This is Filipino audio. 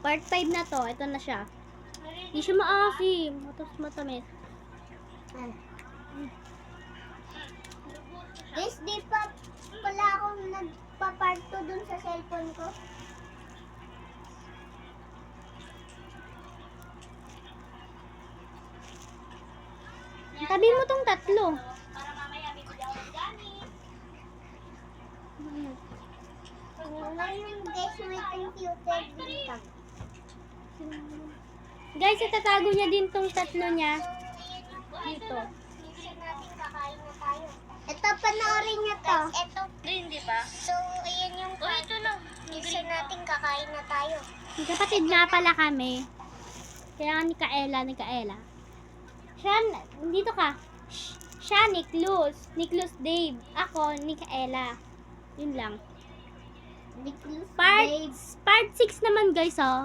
Part 5 na to. Ito na siya. Hindi siya maasim. Matamis. Guys, di pa pala akong nagpa-part 2 dun sa cellphone ko. Tabi mo tong tatlo. Para mamaya may bigyan ng gamit. Ngayon guys, may computer dito. Guys, itatago niya din tong tatlo niya. Dito. Minsan natin kakain na tayo. Ito, panoorin niyo to. Ito. Hindi ba? So, ayan yung part. Ito lang. Minsan natin kakain na tayo. Kapatid nga pala kami. Kaya ni Kaela. Siya, dito ka. Siya, Niklus Dave. Ako, ni Kaela. Yun lang. Nicholas Part Dave. 6 naman guys, oh.